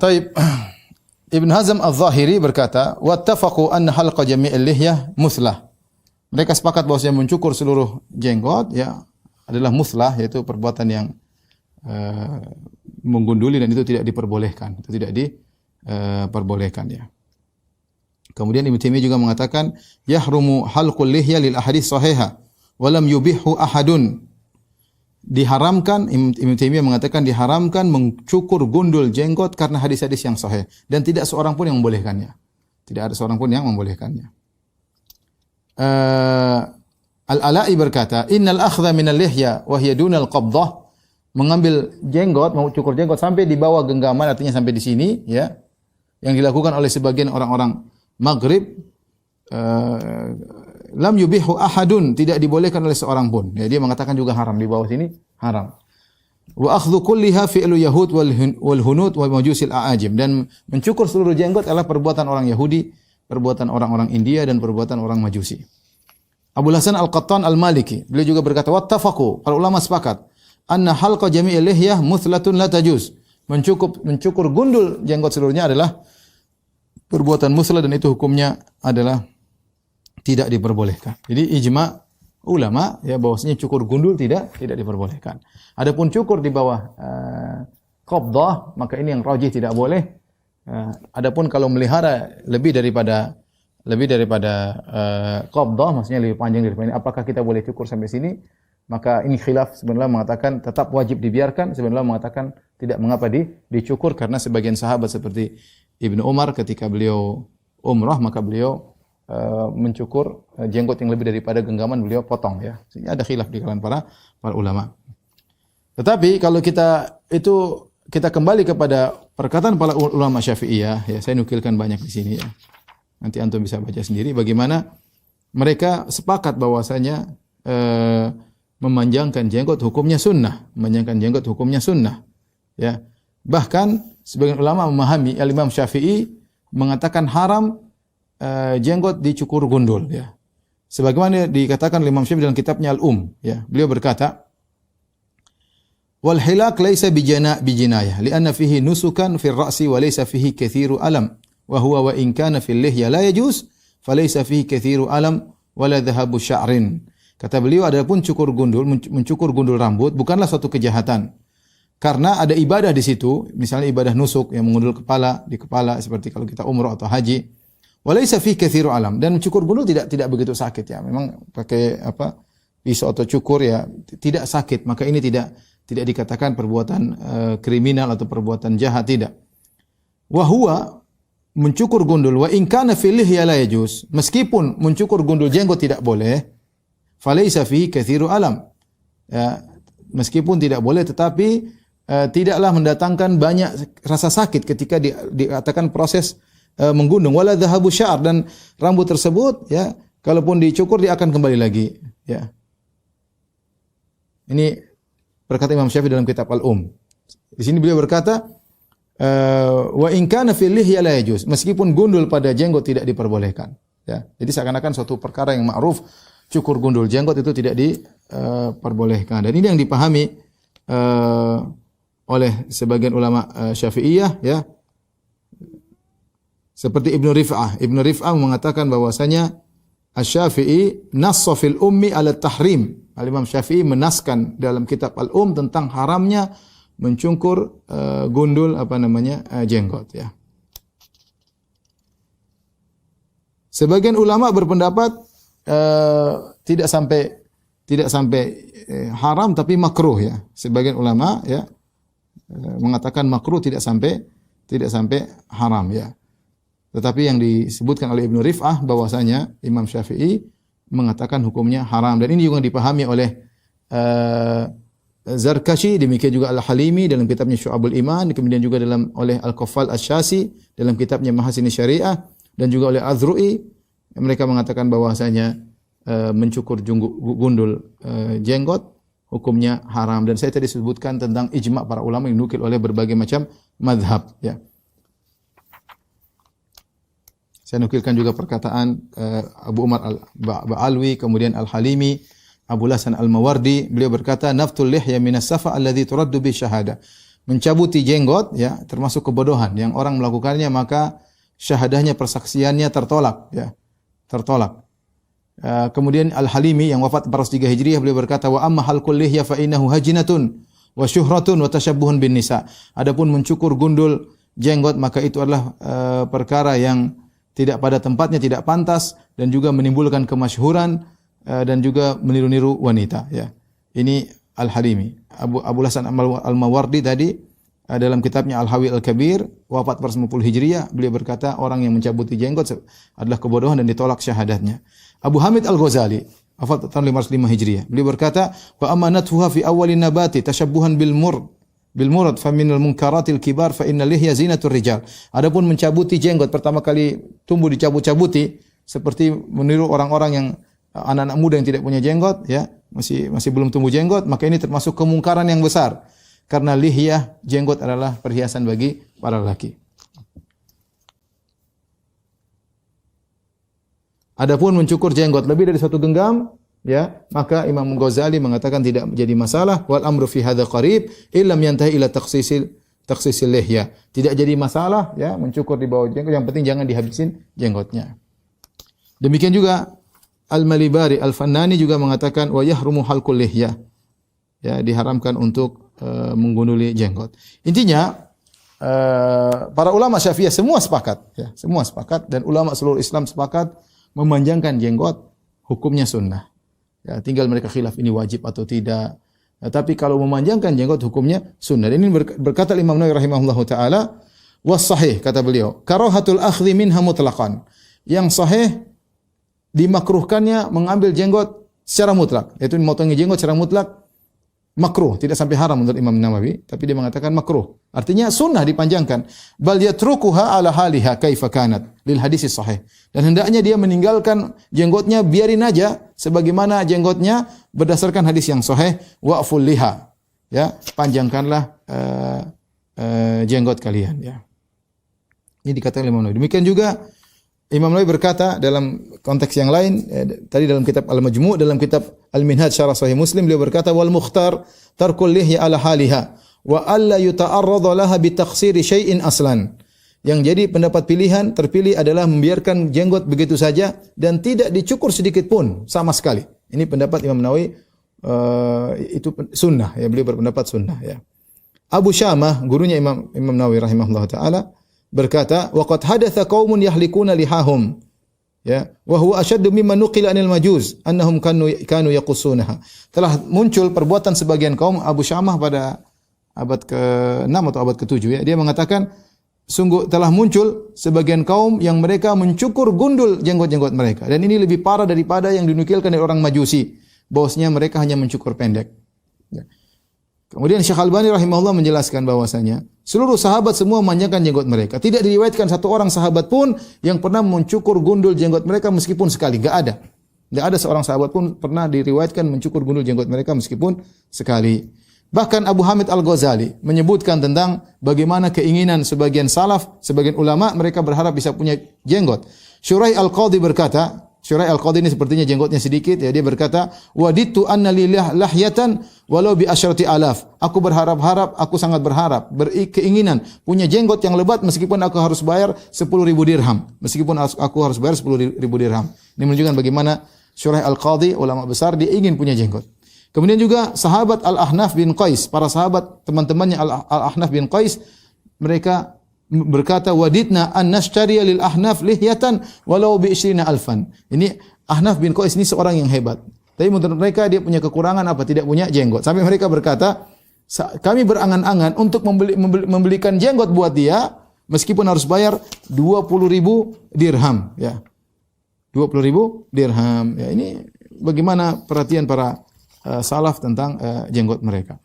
Taib. Ibn Hazm Al-Zahiri berkata, "Wattafaqu anna halqa jami'il lihyah muthlah." Mereka sepakat bahwa mencukur seluruh jenggot ya adalah muthlah, yaitu perbuatan yang menggunduli dan itu tidak diperbolehkan. Itu tidak diperbolehkan ya. Kemudian Ibnu Taimiyah juga mengatakan, "Yahrumu halqul lihya lil ahadits sahihah wa lam yubihhu ahadun." Diharamkan, Ibnu Taimiyah mengatakan diharamkan mencukur gundul jenggot karena hadis-hadis yang sahih dan tidak seorang pun yang membolehkannya. Tidak ada seorang pun yang membolehkannya. Al-Ala'i berkata, "Innal akhdha minal lihya wa hiya dunal qabdah." Mengambil jenggot, mau cukur jenggot sampai di bawah genggaman, artinya sampai di sini ya. Yang dilakukan oleh sebagian orang-orang Maghrib, lam yubihu ahadun, tidak dibolehkan oleh seorang pun. Ya, dia mengatakan juga haram, di bawah sini haram. Wa akhdhu kulliha fi'lu yahud wal hunud wal majusil a'ajim, dan mencukur seluruh jenggot adalah perbuatan orang Yahudi, perbuatan orang-orang India dan perbuatan orang Majusi. Abu Hasan Al-Qattan Al-Maliki, beliau juga berkata, wattafaqu, para ulama sepakat, anna halqa jami'il lihyah muthlatun la tajuz. Mencukur gundul jenggot seluruhnya adalah perbuatan muthlah dan itu hukumnya adalah tidak diperbolehkan. Jadi ijma ulama ya bahwasanya cukur gundul tidak diperbolehkan. Adapun cukur di bawah qabdah, maka ini yang rajih tidak boleh. Adapun kalau melihara lebih daripada qabdah, maksudnya lebih panjang daripada ini, apakah kita boleh cukur sampai sini? Maka ini khilaf, sebenarnya mengatakan tetap wajib dibiarkan, sebenarnya mengatakan tidak mengapa dicukur, karena sebagian sahabat seperti Ibnu Umar ketika beliau umrah maka beliau mencukur jenggot yang lebih daripada genggaman, beliau potong ya. Sehingga ada khilaf di kalangan para ulama. Tetapi kalau kita kembali kepada perkataan para ulama Syafi'iyah ya, saya nukilkan banyak di sini ya. Nanti antum bisa baca sendiri bagaimana mereka sepakat bahwasanya memanjangkan jenggot hukumnya sunnah, memanjangkan jenggot hukumnya sunnah. Ya. Bahkan sebagian ulama memahami Imam Syafi'i mengatakan haram jenggot dicukur gundul ya. Sebagaimana dikatakan oleh Imam Syafi'i dalam kitabnya Al-Um ya. Beliau berkata, "Wal hilaq laisa bijinayah, li'anna fihi nusukan fil ra'si wa laisa fihi katsiru alam, wa huwa wa in kana fil lihya la yajuz, falaysa fihi katsiru alam wa la dhahabu sya'rin." Kata beliau, adapun mencukur gundul rambut bukanlah suatu kejahatan. Karena ada ibadah di situ, misalnya ibadah nusuk yang mengundul di kepala seperti kalau kita umrah atau haji. Walaysa fi katsiru alam, dan mencukur gundul tidak begitu sakit ya. Memang pakai pisau atau cukur ya tidak sakit, maka ini tidak dikatakan perbuatan kriminal atau perbuatan jahat, tidak. Wa huwa, mencukur gundul, wa in kana fil lihya la yajuz, meskipun mencukur gundul jenggot tidak boleh, falaysa fi katsiru alam. Ya, meskipun tidak boleh tetapi tidaklah mendatangkan banyak rasa sakit ketika dikatakan proses menggundung, wala dhahabu sya'r, dan rambut tersebut ya kalaupun dicukur dia akan kembali lagi ya. Ini berkata Imam Syafi'i dalam kitab Al-Um. Di sini beliau berkata wa in kana fil lihya la yajuz, meskipun gundul pada jenggot tidak diperbolehkan ya. Jadi seakan-akan suatu perkara yang ma'ruf, cukur gundul jenggot itu tidak diperbolehkan, dan ini yang dipahami oleh sebagian ulama Syafi'iyah ya. Seperti Ibnu Rif'ah mengatakan bahwasanya Asy-Syafi'i nassa fil ummi ala tahrim. Al-Imam Syafi'i menaskan dalam kitab Al-Um tentang haramnya mencukur gundul jenggot ya. Sebagian ulama berpendapat tidak sampai haram tapi makruh ya. Sebagian ulama ya mengatakan makruh, tidak sampai haram ya. Tetapi yang disebutkan oleh Ibnu Rif'ah bahwasanya Imam Syafi'i mengatakan hukumnya haram, dan ini juga dipahami oleh Zarkashi, demikian juga Al-Halimi dalam kitabnya Syu'abul Iman, kemudian juga oleh Al-Qaffal Asy-Syasi dalam kitabnya Mahasin Syariah, dan juga oleh Azru'i. Mereka mengatakan bahwasanya mencukur gundul jenggot hukumnya haram, dan saya tadi sebutkan tentang ijma' para ulama yang dinukil oleh berbagai macam mazhab ya. Saya nukilkan juga perkataan Abu Umar Al-Ba'alwi, kemudian Al-Halimi, Abu Hasan Al-Mawardi. Beliau berkata, "Naftul lihya minas safa alladhi turaddu bi syahada." mencabuti jenggot ya termasuk kebodohan yang orang melakukannya maka syahadahnya persaksiannya tertolak ya. Tertolak. Kemudian Al-Halimi yang wafat 403 Hijriah beliau berkata wa amma halqul lihya fa innahu hajinatun wa syuhratun wa tashabbuhun bin nisa. Adapun mencukur gundul jenggot maka itu adalah perkara yang tidak pada tempatnya, tidak pantas dan juga menimbulkan kemasyhuran dan juga meniru-niru wanita ya. Ini Al-Halimi. Abu Hasan Al-Mawardi tadi dalam kitabnya Al-Hawi Al-Kabir wafat 410 Hijriah beliau berkata orang yang mencabuti jenggot adalah kebodohan dan ditolak syahadatnya. Abu Hamid Al-Ghazali wafat tahun 505 Hijriah beliau berkata wa amanatuha fi awwalin nabati tashabbuhan bil murad fa minal munkaratil kibar fa innal lihya zinatur rijal. Adapun mencabuti jenggot pertama kali tumbuh dicabut-cabuti seperti meniru orang-orang yang anak-anak muda yang tidak punya jenggot ya, masih belum tumbuh jenggot, maka ini termasuk kemungkaran yang besar. Karena lihyah jenggot adalah perhiasan bagi para lelaki. Adapun mencukur jenggot lebih dari satu genggam, ya, maka Imam Ghazali mengatakan tidak menjadi masalah. Wal amru fi hadza qarib illam yantahi ila takhsisil lihya. Tidak jadi masalah, ya, mencukur di bawah jenggot. Yang penting jangan dihabisin jenggotnya. Demikian juga Al-Malibari Al-Fannani juga mengatakan wa yahrumu halqul lihya. Ya, diharamkan untuk menggunduli jenggot. Intinya para ulama Syafi'iyah semua sepakat, ya, semua sepakat dan ulama seluruh Islam sepakat memanjangkan jenggot hukumnya sunnah. Ya, tinggal mereka khilaf ini wajib atau tidak. Ya, tapi kalau memanjangkan jenggot hukumnya sunnah. Dan ini berkata Imam Nawawi rahimahullahu taala, was sahih kata beliau, karahatul akhdhi minha mutlaqan. Yang sahih dimakruhkannya mengambil jenggot secara mutlak, yaitu memotongi jenggot secara mutlak makruh, tidak sampai haram menurut Imam Nawawi, tapi dia mengatakan makruh. Artinya sunnah dipanjangkan. Bal yatrukuha ala haliha kaifa kanat lil hadis sahih. Dan hendaknya dia meninggalkan jenggotnya, biarin aja sebagaimana jenggotnya berdasarkan hadis yang sahih, wa'ful liha. Ya, panjangkanlah jenggot kalian, ya. Ini dikatakan Imam Nawawi. Demikian juga Imam Nawawi berkata dalam konteks yang lain, tadi dalam kitab Al-Majmu', dalam kitab Al-Minhaj Syarah Sahih Muslim, beliau berkata wal mukhtar tarkul lihya ala haliha wa alla yuta'arradha laha bi taqsiri syai'in aslan. Yang jadi pendapat pilihan terpilih adalah membiarkan jenggot begitu saja dan tidak dicukur sedikit pun sama sekali. Ini pendapat Imam Nawawi, itu sunnah, ya, beliau berpendapat sunnah, ya. Abu Syamah, gurunya Imam Nawawi rahimahullah taala, berkata, waqad hadatsa qaumun yahlikuna lihahum, ya, wa huwa ashaddu mimma nuqila anil majuz annahum kanu yaqussunaha. Telah muncul perbuatan sebagian kaum Abu Syamah pada abad ke-6 atau abad ke-7, ya. Dia mengatakan sungguh telah muncul sebagian kaum yang mereka mencukur gundul jenggot-jenggot mereka, dan ini lebih parah daripada yang dinukilkan dari orang Majusi, bahwasanya mereka hanya mencukur pendek, ya. Kemudian Syekh Albani rahimahullah menjelaskan bahwasanya seluruh sahabat semua memanjangkan jenggot mereka. Tidak diriwayatkan satu orang sahabat pun yang pernah mencukur gundul jenggot mereka meskipun sekali. Enggak ada. Enggak ada seorang sahabat pun pernah diriwayatkan mencukur gundul jenggot mereka meskipun sekali. Bahkan Abu Hamid Al-Ghazali menyebutkan tentang bagaimana keinginan sebagian salaf, sebagian ulama, mereka berharap bisa punya jenggot. Syuraih Al-Qadhi berkata, Syuraih Al-Qadhi ini sepertinya jenggotnya sedikit, ya, dia berkata, waditu anna lillah lahyatan walau bi asyrati alaf. Aku berharap-harap, aku sangat berharap, berkeinginan punya jenggot yang lebat meskipun aku harus bayar 10.000 dirham. Meskipun aku harus bayar 10.000 dirham. Ini menunjukkan bagaimana Syuraih Al-Qadhi, ulama besar, dia ingin punya jenggot. Kemudian juga sahabat Al-Ahnaf bin Qais, para sahabat teman-temannya Al-Ahnaf bin Qais, mereka berkata wadidna an nashtariya lil Ahnaf lihyatan walau bi 20,000. Ini Ahnaf bin Qais ini seorang yang hebat. Tapi menurut mereka dia punya kekurangan apa? Tidak punya jenggot. Sampai mereka berkata, kami berangan-angan untuk membelikan jenggot buat dia meskipun harus bayar 20.000 dirham, ya. 20.000 dirham. Ya, ini bagaimana perhatian para salaf tentang jenggot mereka.